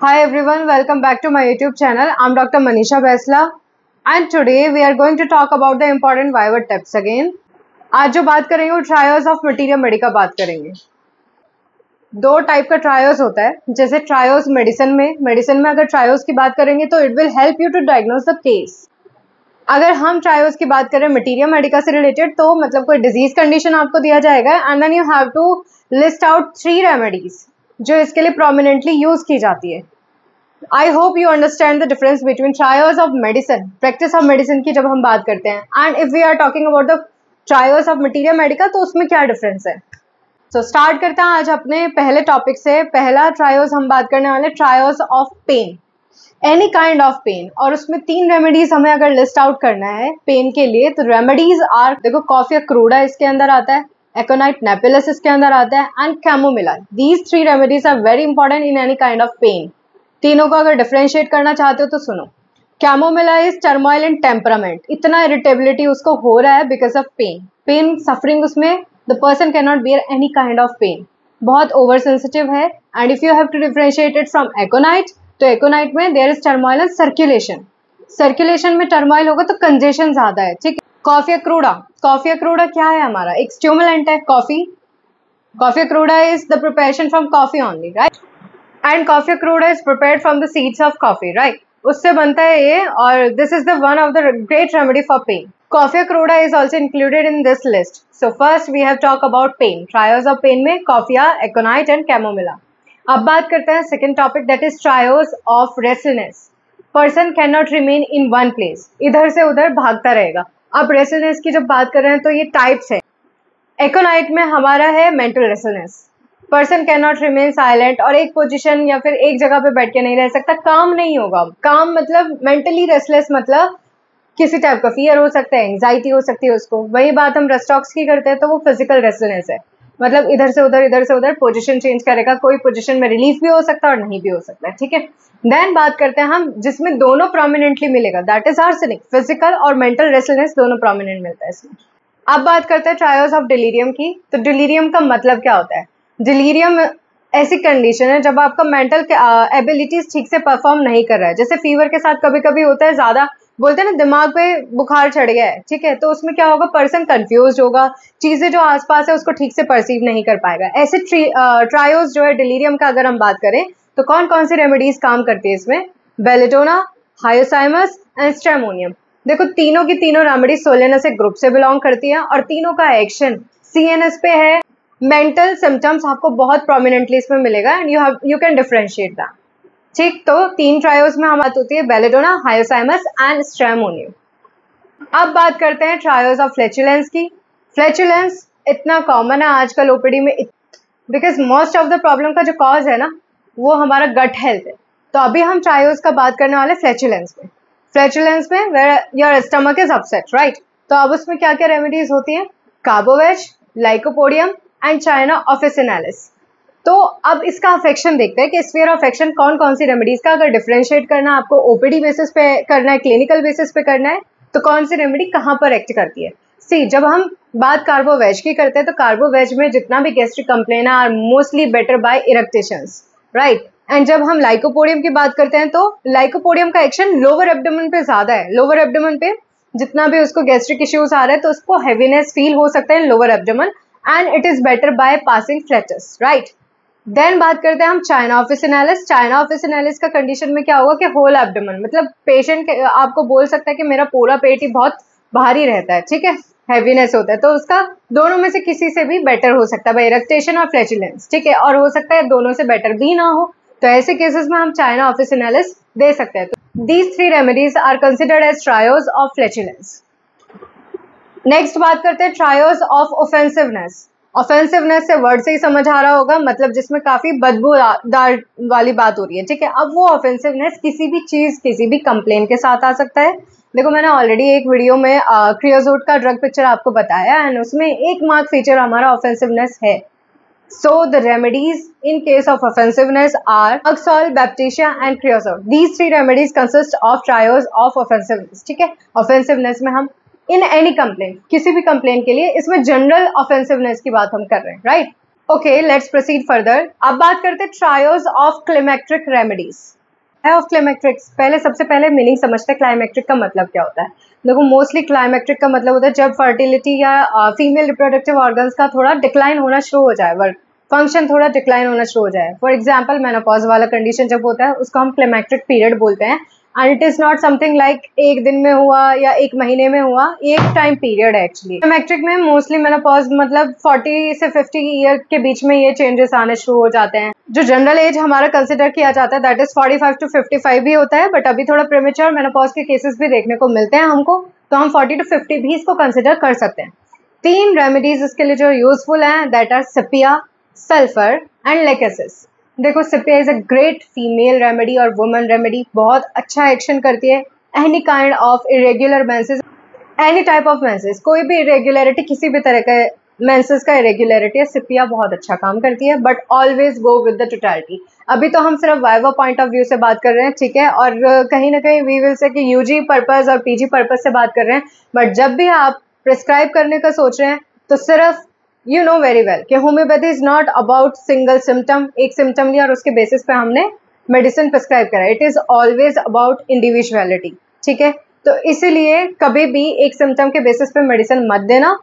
Hi everyone, welcome back to my YouTube channel. I'm Dr. Manisha Baisla and today we are going to talk about the important Viva tips again. आज जो बात करेंगे वो trials of materia Medica बात करेंगे। दो type का trials होता है, जैसे ट्रायल्स मेडिसिन में अगर ट्रायल्स की बात करेंगे तो it will help you to diagnose the case. अगर हम ट्रायल्स की बात करें मटीरिया मेडिका से रिलेटेड तो मतलब कोई डिजीज कंडीशन आपको दिया जाएगा and then you have to list out 3 remedies जो इसके लिए प्रोमिनेंटली यूज की जाती है। I hope you understand the difference between trials of medicine, practice of medicine की जब हम बात करते हैं, and if we are talking about the trials of materia medica तो उसमें क्या डिफरेंस है। सो स्टार्ट करते हैं आज अपने पहले टॉपिक से। पहला ट्रायल्स हम बात करने वाले trials of pain, any kind of pain, और उसमें 3 रेमेडीज हमें अगर लिस्ट आउट करना है पेन के लिए तो रेमेडीज आर, देखो कॉफिया क्रूडा इसके अंदर आता है, एकोनाइट नेपिलस इसके अंदर आता है and chamomilla. These 3 remedies are very important in any kind of pain. तीनों को अगर डिफरेंशिएट करना चाहते हो तो सुनो। Chamomilla is turmoil in temperament, इतना इरिटेबिलिटी उसको हो रहा है बिकॉज ऑफ पेन सफरिंग, उसमें the person cannot bear any kind of pain, बहुत ओवर सेंसिटिव है। And if you have to differentiate it from aconite तो एकोनाइट में there is turmoil and circulation में टर्मोइल होगा तो congestion ज्यादा है, ठीक है। कॉफिया क्रूडा क्या है हमारा, एक स्टिमुलेंट है। Coffea cruda is the preparation from coffee only, right, and coffea cruda is prepared from the seeds of coffee, right, उससे बनता है ये, और this is the one of the great remedy for pain. Coffea cruda is also included in this list. So first we have talk about pain, trials of pain में coffea, aconite and chamomilla. अब बात करते हैं second topic, that is trials of restlessness. Person can not remain in one place, इधर से उधर भागता रहेगा। अब रेस्टलेसनेस की जब बात कर रहे हैं तो ये टाइप्स है। एकोनाइट में हमारा है mental restlessness, person can not remain silent, और एक पोजीशन या फिर एक जगह पे बैठ के नहीं रह सकता, काम नहीं होगा। काम मतलब मेंटली रेस्टलेस, मतलब किसी टाइप का फियर हो सकता है, एंजाइटी हो सकती है उसको। वही बात हम रेस्टॉक्स की करते हैं तो वो फिजिकल रेस्टलेसनेस है, मतलब इधर से उधर पोजीशन चेंज करेगा, कोई पोजीशन में रिलीफ भी हो सकता है और नहीं भी हो सकता है, ठीक है। देन बात करते हैं हम जिसमें दोनों प्रोमिनेंटली मिलेगा, दैट इज आर्सेनिक। फिजिकल और मेंटल रेस्टलेसनेस दोनों प्रोमिनेंट मिलता है इसमें। अब बात करते हैं ट्रायल्स ऑफ डिलीरियम की। तो डिलीरियम का मतलब क्या होता है? डिलीरियम ऐसी कंडीशन है जब आपका मेंटल एबिलिटीज ठीक से परफॉर्म नहीं कर रहा है। जैसे फीवर के साथ कभी कभी होता है, ज्यादा बोलते हैं ना दिमाग पे बुखार चढ़ गया है, ठीक है, तो उसमें क्या होगा, पर्सन कंफ्यूज होगा, चीजें जो आसपास है उसको ठीक से परसीव नहीं कर पाएगा। ऐसे ट्रायल्स जो है डिलीरियम का अगर हम बात करें तो कौन कौन सी रेमेडीज काम करती है इसमें? Belladonna, hyoscyamus and stramonium. देखो तीनों की तीनों रेमेडीज सोलेनस ग्रुप से बिलोंग करती है और तीनों का एक्शन सीएनएस पे है। मेंटल सिम्टम्स आपको बहुत प्रोमिनेंटली इसमें मिलेगा and you can differentiate that, ठीक। तो 3 ट्रायल्स में हम बात होती है बेलेडोना, हायोसाइमस एंड स्ट्रेमोनियम। अब बात करते हैं ट्रायल्स ऑफ फ्लैचुलेंस की। फ्लैचुलेंस इतना कॉमन है आजकल ओपीडी में because most of the problem का जो कॉज है ना वो हमारा गट हेल्थ है। तो अभी हम ट्रायल्स का बात करने वाले फ्लैचुलेंस में where your stomach is upset, right. तो अब उसमें क्या क्या रेमेडीज होती है? Carbo veg, lycopodium and china officinalis. तो अब इसका अफेक्शन देखते हैं कि स्फीयर ऑफ एक्शन कौन कौन सी रेमेडीज का अगर डिफरेंशिएट करना आपको ओपीडी बेसिस पे करना है, क्लिनिकल बेसिस पे करना है, तो कौन सी रेमेडी कहाँ पर एक्ट करती है। सी, जब हम बात कार्बोवेज की करते हैं तो कार्बोवेज में जितना भी gastric complain are mostly better by eructations, right. And जब हम लाइकोपोडियम की बात करते हैं तो लाइकोपोडियम का एक्शन लोअर एब्डोमेन पे ज्यादा है। लोअर एब्डोमेन पे जितना भी उसको गैस्ट्रिक इश्यूज आ रहे हैं तो उसको हेवीनेस फील हो सकता है lower abdomen and it is better by passing flatus, right. Then बात करते हैं हम चाइना ऑफिसिनालिस का कंडीशन में क्या होगा कि होल एब्डोमेन, मतलब पेशेंट आपको बोल सकता है कि मेरा पूरा पेट ही बहुत भारी रहता है, ठीक है, हैवीनेस होता है, तो उसका दोनों में से किसी से भी बेटर हो सकता है बाय इरेक्टेशन और फ्लैचुलेंस, ठीक है, और हो सकता है दोनों से बेटर भी ना हो, तो ऐसे केसेस में हम चाइना ऑफिसिनालिस दे सकते हैं। तो these 3 remedies are considered as trials of flatulence. Next बात करते हैं ट्रायल्स ऑफ ऑफेंसिवनेस। ऑफेंसिवनेस से वर्ड से ही समझ आ रहा होगा, मतलब जिसमें काफी बदबूदार वाली बात हो रही है, ठीक है। अब वो ऑफेंसिवनेस किसी भी चीज, किसी भी कंप्लेन के साथ आ सकता है। देखो मैंने ऑलरेडी एक वीडियो में क्रियोजोट का ड्रग पिक्चर आपको बताया एंड उसमें 1 मार्क फीचर हमारा ऑफेंसिवनेस है। So the remedies in case of offensiveness are Oxal, Baptisia and Creosote. These 3 remedies consist of trials of offensiveness, ठीक है। offensiveness में हम in any complaint, किसी भी complaint के लिए, इसमें general offensiveness की बात हम कर रहे हैं, right? Okay, let's proceed further. अब बात करते हैं trials of climacteric remedies. Of क्लाइमेक्ट्रिक्स, पहले सबसे पहले मीनिंग समझते हैं क्लाइमेक्ट्रिक का मतलब क्या होता है। देखो, मोस्टली क्लाइमेक्ट्रिक का मतलब होता है जब फर्टिलिटी या फीमेल रिप्रोडक्टिव ऑर्गन्स का थोड़ा डिक्लाइन होना शुरू हो जाए, वर्क फंक्शन थोड़ा डिक्लाइन होना शुरू हो जाए। फॉर एग्जाम्पल, मेनोपॉज वाला कंडीशन जब होता है उसको हम क्लाइमेक्ट्रिक पीरियड बोलते हैं। And it is not something like एक दिन में हुआ या एक महीने में हुआ, एक टाइम पीरियड है एक्चुअली। क्लाइमेक्ट्रिक में मोस्टली मेनोपॉज मतलब 40 से 50 ईयर के बीच में ये चेंजेस आने शुरू हो जाते हैं। जो जनरल एज हमारा कंसिडर किया जाता है दैट इज 45 to 55 भी होता है, बट अभी थोड़ा प्रीमेच्योर मेनोपॉज के केसेस भी देखने को मिलते हैं हमको, तो हम 40 to 50 भी इसको कंसिडर कर सकते हैं। 3 रेमेडीज इसके लिए जो यूजफुल हैं that are sepia, sulphur and lachesis. देखो, sepia is a great female remedy or women remedy, बहुत अच्छा एक्शन करती है। Any kind of irregular menses, any type of menses, कोई भी इरेग्युलरिटी, किसी भी तरह का मेंसेस का इरेग्युलरिटी है, सिपिया बहुत अच्छा काम करती है, but always go with the totality. अभी तो हम सिर्फ वाइवा पॉइंट ऑफ व्यू से बात कर रहे हैं, ठीक है, और कहीं ना कहीं वी विल से कि यूजी पर्पस और पीजी पर्पस से बात कर रहे हैं, बट जब भी आप प्रिस्क्राइब करने का सोच रहे हैं तो सिर्फ यू नो वेरी वेल कि homeopathy is not about single symptom, एक सिम्टम लिया और उसके बेसिस पे हमने मेडिसिन प्रिस्क्राइब करा। It is always about individuality, ठीक है। तो इसीलिए कभी भी एक सिम्टम के बेसिस पे मेडिसिन मत देना।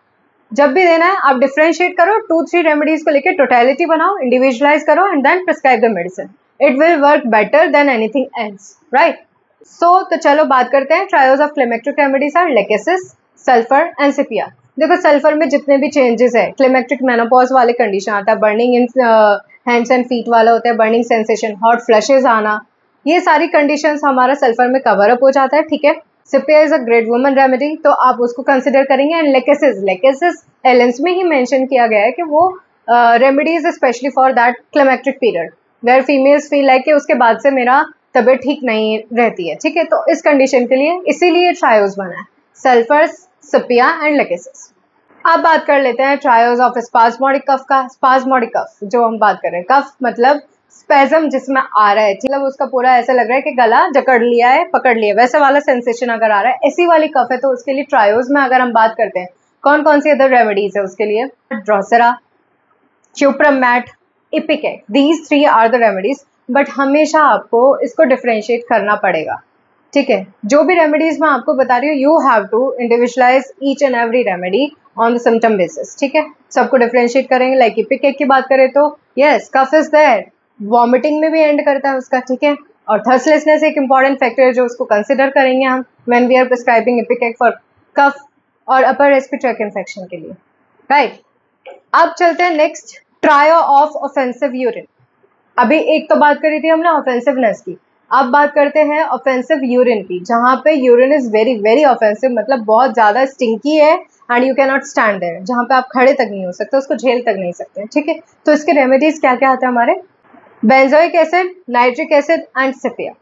जब भी देना है आप डिफरेंशिएट करो, 2-3 रेमेडीज को लेकर टोटलिटी बनाओ, इंडिविजुअलाइज करो and then prescribe the medicine. It will work better than anything else, right. तो चलो बात करते हैं trials of climacteric remedies are lachesis, sulphur and sepia. देखो, सल्फर में जितने भी चेंजेस है, क्लाइमेक्ट्रिक मेनोपॉज वाले कंडीशन आता है, burning in hands and feet वाला होता है, बर्निंग सेंसेशन, हॉट फ्लशेज आना, ये सारी कंडीशंस हमारा सल्फर में कवर अप हो जाता है, ठीक है। सिपिया is a great woman remedy, तो आप उसको कंसिडर करेंगे। एंड लेकेसिस एलेंस में ही मेंशन किया गया है कि वो remedies specially for that climacteric period where females feel like कि उसके बाद से मेरा तबीयत ठीक नहीं रहती है, ठीक है। तो इस कंडीशन के लिए इसीलिए ट्रायल्स बना है, सल्फर, सिपिया एंड लेकेसिस। अब बात कर लेते हैं ट्रायल्स ऑफ स्पाज्मोडिक कफ का। स्पाज्मोडिक कफ जो हम बात कर रहे हैं, कफ मतलब स्पेजम जिसमें आ रहा है, मतलब उसका पूरा ऐसा लग रहा है कि गला जकड़ लिया है, पकड़ लिया, वैसे वाला सेंसेशन अगर आ रहा है, ऐसी वाली कफ है, तो उसके लिए ट्रायल्स में अगर हम बात करते हैं कौन कौन सी अदर रेमेडीज है उसके लिए, drosera, cuprum met, ipecac, these 3 are the remedies. But हमेशा आपको इसको डिफरेंशिएट करना पड़ेगा, ठीक है। जो भी रेमेडीज मैं आपको बता रही हूँ, you have to individualize each and every remedy on the symptom basis, ठीक है। सबको डिफरेंशिएट करेंगे। लाइक इपिकेक की बात करें तो yes, cough is there, vomiting में भी एंड करता है उसका, ठीक है। और थर्स्टलेसनेस एक इंपॉर्टेंट फैक्टर है जो उसको कंसिडर करेंगे हम when we are prescribing ipecac for cough और अपर रेस्पिरेटरी इन्फेक्शन के लिए, राइट। अब चलते हैं next, trio of offensive urine. अभी एक तो बात करी थी हमने ऑफेंसिवनेस की, अब बात करते हैं ऑफेंसिव यूरिन की, जहाँ पे urine is very very offensive, मतलब बहुत ज्यादा स्टिंकी है and you can not stand there, जहाँ पे आप खड़े तक नहीं हो सकते, उसको झेल तक नहीं सकते, ठीक है। तो इसके रेमेडीज क्या क्या आते हैं हमारे, benzoic acid, nitric acid and sepia.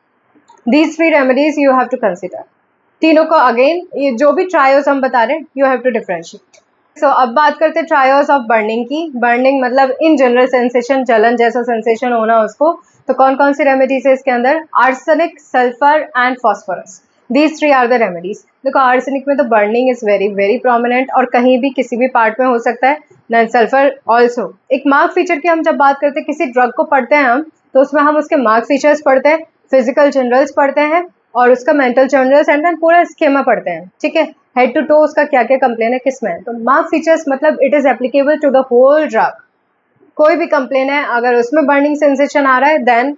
These 3 remedies you have to consider. तीनों को अगेन ये जो भी ट्रायल्स हम बता रहे हैं यू हैव टू डिफरेंशिएट। सो अब बात करते हैं ट्रायल्स ऑफ बर्निंग की। बर्निंग मतलब इन जनरल सेंसेशन, जलन जैसा सेंसेशन होना उसको, तो कौन कौन सी रेमेडीज है इसके अंदर, arsenic, sulphur and phosphorus. These 3 are the remedies. देखो, आर्सेनिक में तो burning is very very prominent और कहीं भी किसी भी पार्ट में हो सकता है, देन सल्फर ऑल्सो। एक मार्क फीचर की हम जब बात करते हैं, किसी ड्रग को पढ़ते हैं हम, तो उसमें हम उसके मार्क फीचर्स पढ़ते हैं, फिजिकल जनरल्स पढ़ते हैं और उसका मेंटल जनरल्स एंड देन पूरा स्कीमा पढ़ते हैं, ठीक है। हेड टू टो उसका क्या क्या कंप्लेन है किस में, तो मार्क फीचर्स मतलब it is applicable to the whole drug. कोई भी कंप्लेन है अगर उसमें बर्निंग सेंसेशन आ रहा है देन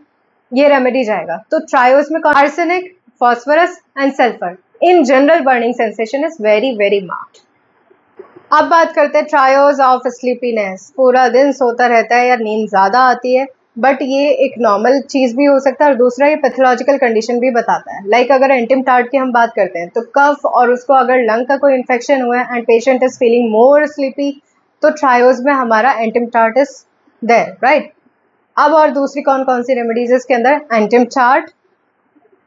ये रेमेडी जाएगा। तो ट्रायल्स में arsenic, phosphorus and sulphur, in general burning sensation is very very marked. अब बात करते हैं ट्रायल्स ऑफ स्लीपीनेस। पूरा दिन सोता रहता है या नींद ज्यादा आती है, बट ये एक नॉर्मल चीज भी हो सकता है और दूसरा ये पैथोलॉजिकल कंडीशन भी बताता है। लाइक अगर एंटिमटार्ट की हम बात करते हैं, तो कफ और उसको अगर लंग का कोई इन्फेक्शन हुआ है and patient is feeling more sleepy, तो ट्रायल्स में हमारा एंटिमटार्ट इज देयर, राइट। अब और दूसरी कौन कौन सी रेमेडीज इसके अंदर, antim tart,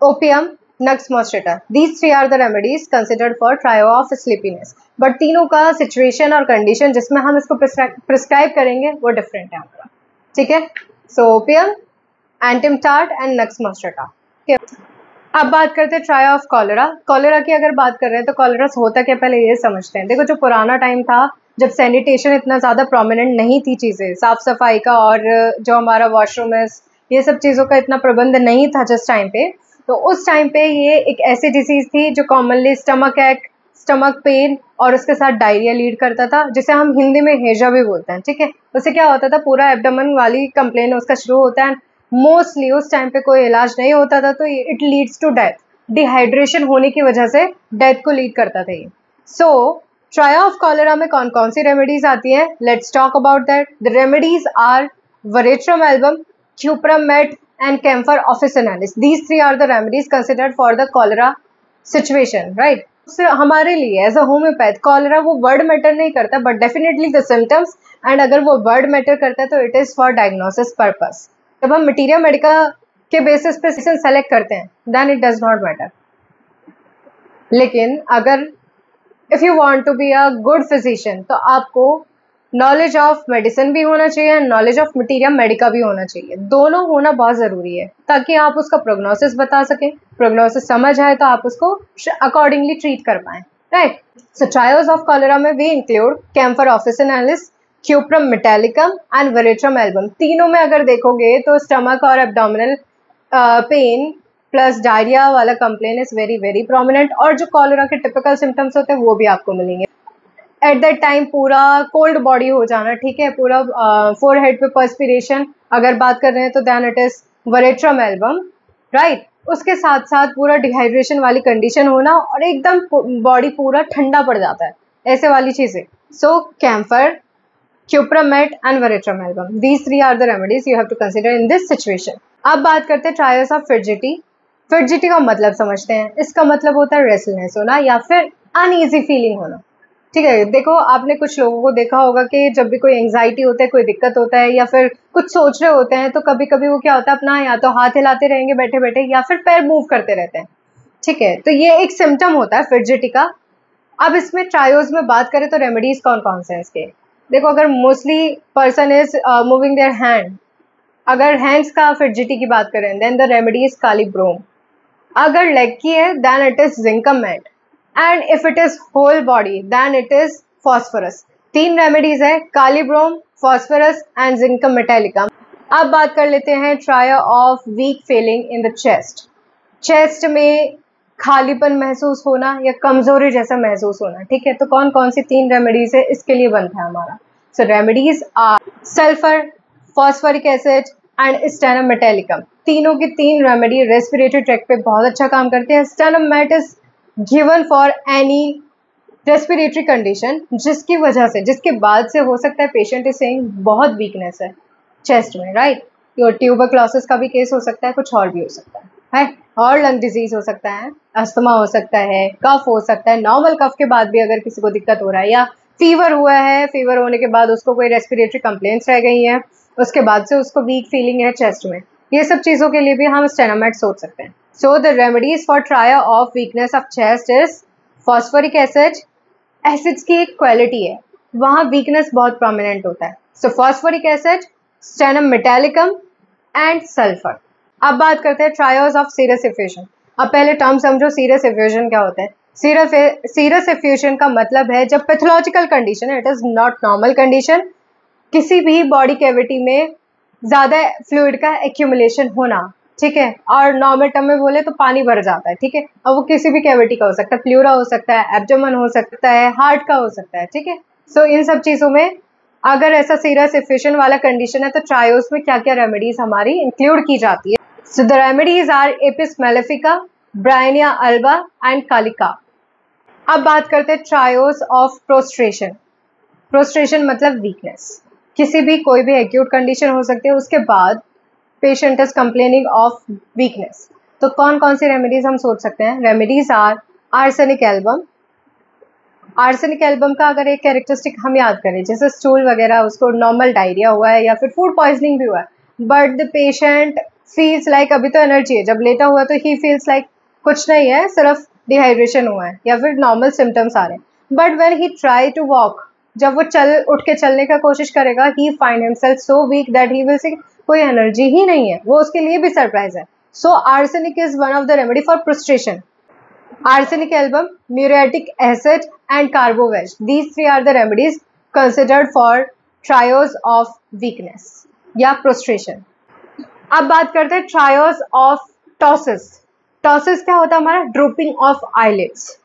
opium, nux moschata. These 3 are the remedies considered for trio of sleepiness. But तीनों का सिचुएशन और कंडीशन जिसमें हम इसको प्रिस्क्राइब करेंगे वो डिफरेंट है हमारा, ठीक है। सो ओपियम, एंटिमटार्ट एंड नक्स मॉस्ट्रेटा। अब बात करते हैं ट्रायो ऑफ कॉलेरा। कॉलेरा की अगर बात कर रहे हैं तो कॉलेरा होता क्या पहले ये समझते हैं। देखो, जो पुराना टाइम था जब सैनिटेशन इतना ज़्यादा प्रोमिनेंट नहीं थी, चीज़ें साफ़ सफाई का और जो हमारा वॉशरूम है, ये सब चीज़ों का इतना प्रबंध नहीं था जिस टाइम पे, तो उस टाइम पे ये एक ऐसी डिसीज़ थी जो कॉमनली स्टमक एक, स्टमक पेन और उसके साथ डायरिया लीड करता था, जिसे हम हिंदी में हेजा भी बोलते हैं, ठीक है। उससे क्या होता था, पूरा एब्डोमेन वाली कंप्लेन उसका शुरू होता है। मोस्टली उस टाइम पे कोई इलाज नहीं होता था, तो it leads to death. Dehydration होने की वजह से डेथ को लीड करता था ये। सो ट्राया ऑफ कॉलेरा में कौन कौन सी रेमेडीज आती हैं? Let's talk about that. The remedies are veratrum album, cuprum met and camphor officinalis. These three are the remedies considered for the cholera situation, right. हमारे लिए एज अ होम्योपैथ कॉलेरा वो word matter नहीं करता, but definitely the symptoms, and अगर वो word matter करता है तो it is for diagnosis purpose. जब हम मटीरिया मेडिका के बेसिस पे सेलेक्ट करते हैं then it does not matter. लेकिन अगर if you want to be a good physician तो आपको नॉलेज ऑफ मेडिसिन भी होना चाहिए, नॉलेज ऑफ मटीरिया मेडिका भी होना चाहिए। दोनों होना बहुत ज़रूरी है ताकि आप उसका प्रोग्नोसिस बता सकें, प्रोग्नोसिस समझ आए तो आप उसको अकॉर्डिंगली ट्रीट कर पाएँ, right. So trials of cholera में we include camphor officinalis, cuprum metallicum and veratrum album. तीनों में अगर देखोगे तो स्टमक और एब्डोमिनल पेन प्लस डायरिया वाला complain is very very prominent, और जो कॉलेरा के टिपिकल सिम्टम्स होते हैं वो भी आपको मिलेंगे। एट दैट टाइम पूरा कोल्ड बॉडी हो जाना, ठीक है, पूरा फोरहेड पे पर्सपिरेशन अगर बात कर रहे हैं तो then it is veratrum album, right. उसके साथ साथ पूरा डिहाइड्रेशन वाली कंडीशन होना और एकदम बॉडी पूरा ठंडा पड़ जाता है, ऐसे वाली चीज़ें। So camphor, cuprum met and veratrum album, these three are the remedies you have to consider in this situation. अब बात करते हैं ट्रायल्स ऑफ फिडजिटी। फिडजिटी का मतलब समझते हैं। इसका मतलब होता है रेस्टलेस होना या फिर अनईजी फीलिंग होना, ठीक है। देखो आपने कुछ लोगों को देखा होगा कि जब भी कोई एंग्जाइटी होता है, कोई दिक्कत होता है या फिर कुछ सोच रहे होते हैं, तो कभी कभी वो क्या होता है, अपना या तो हाथ हिलाते रहेंगे बैठे बैठे या फिर पैर मूव करते रहते हैं, ठीक है। तो ये एक सिम्टम होता है फिडजिटी का। अब इसमें ट्रायोज में बात करें तो रेमेडीज कौन कौन से हैं इसके? देखो, अगर mostly person is moving their hand, अगर हैंड्स का फिडजिटी की बात करें then the remedy is kali brom. अगर लेग की है then it is zincum met, and if it is whole body then it is phosphorus. तीन रेमेडीज है, kali brom, phosphorus and zincum metallicum. अब बात कर लेते हैं trio of weak feeling in the chest. Chest में खालीपन महसूस होना या कमजोरी जैसा महसूस होना, ठीक है। तो कौन कौन सी तीन रेमेडीज है इसके लिए बनता है हमारा? So remedies are sulphur, phosphoric acid and stannum metallicum. तीनों की तीन रेमेडी रेस्पिरेटरी ट्रैक्ट पे बहुत अच्छा काम करते हैं। Stannum met is given for any respiratory condition जिसकी वजह से, जिसके बाद से हो सकता है पेशेंट इज सेइंग बहुत वीकनेस है चेस्ट में, राइट। और ट्यूबरक्लोसिस का भी केस हो सकता है, कुछ और भी हो सकता है, और लंग डिजीज हो सकता है, अस्थमा हो सकता है, कफ हो सकता है। नॉर्मल कफ के बाद भी अगर किसी को दिक्कत हो रहा है, या फीवर हुआ है, फीवर होने के बाद उसको कोई रेस्पिरेटरी कंप्लेंट्स रह गई हैं, उसके बाद से उसको वीक फीलिंग है चेस्ट में, ये सब चीज़ों के लिए भी हम स्टेनोमेट सोच सकते हैं। सो the remedies for ट्राया of weakness of chest is phosphoric acid. Acids की एक क्वालिटी है, वहाँ वीकनेस बहुत प्रोमिनेंट होता है। So phosphoric acid, stannum metallicum and sulphur. अब बात करते हैं ट्रायल्स ऑफ सीरस एफ्यूजन। अब पहले टर्म समझो, सीरस एफ्यूजन क्या होता है? सीरस एफ्यूजन का मतलब है जब पैथोलॉजिकल कंडीशन है, it is not normal condition, किसी भी बॉडी कैविटी में ज़्यादा फ्लूइड का एक्यूमुलेशन होना, ठीक है। और नॉर्मल टर्म में बोले तो पानी भर जाता है, ठीक है। और वो किसी भी कैविटी का हो सकता है, प्लूरा हो सकता है, एब्डोमेन हो सकता है, हार्ट का हो सकता है, ठीक है। सो इन सब चीज़ों में अगर ऐसा सीरस एफ्यूजन वाला कंडीशन है तो ट्रायोस में क्या क्या रेमेडीज हमारी इंक्लूड की जाती है? So the remedies are apis mellifica, bryonia alba and कालिका। अब बात करते हैं ट्रायोस ऑफ प्रोस्ट्रेशन। प्रोस्ट्रेशन मतलब वीकनेस, किसी भी कोई भी एक्यूट कंडीशन हो सकती है, उसके बाद patient is complaining of weakness, तो कौन कौन सी रेमेडीज हम सोच सकते हैं? Remedies are arsenic album. Arsenic album का अगर एक कैरेक्टरिस्टिक हम याद करें, जैसे स्टूल वगैरह, उसको नॉर्मल डायरिया हुआ है या फिर फूड पॉइजनिंग भी हुआ है, but the patient feels like अभी तो एनर्जी है, जब लेटा हुआ तो ही फील्स लाइक कुछ नहीं है, सिर्फ डिहाइड्रेशन हुआ है या फिर नॉर्मल सिम्टम्स आ रहे हैं, but when he try to walk, जब वो उठ के चलने का कोशिश करेगा, he find himself so weak that he will say कोई एनर्जी ही नहीं है, वो उसके लिए भी सरप्राइज है। So arsenic is one of the remedy for prostration. Arsenic album, muriatic acid and carbo veg, these three are the remedies considered for trials of weakness या prostration. अब बात करते हैं ट्रायल्स ऑफ टॉसिस। टॉसिस क्या होता है हमारा? Drooping of eyelids.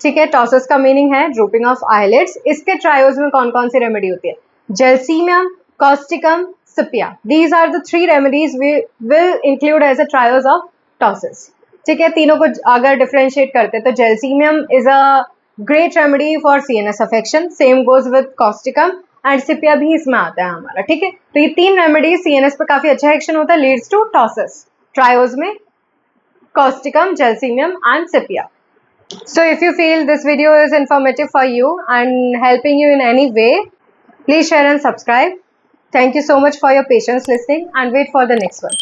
ठीक है, टॉसिस का मीनिंग है ड्रूपिंग ऑफ आईलिड्स। इसके ट्रायल्स में कौन कौन सी रेमेडी होती है? Gelsemium, causticum, sepia. These are the 3 remedies we will include as a trials of ptosis. ठीक है, तीनों को अगर डिफरेंशिएट करते हैं तो gelsemium is a great remedy for CNS affection, same goes with causticum and sepia भी इसमें आता है हमारा। ठीक है, तो ये 3 रेमेडीज सीएनएस पे काफी अच्छा एक्शन होता है, लीड्स टू टॉसिस। ट्रायल्स में Causticum, gelsemium and सिपिया। So if you feel this video is informative for you and helping you in any way, please share and subscribe. Thank you so much for your patience listening and wait for the next one.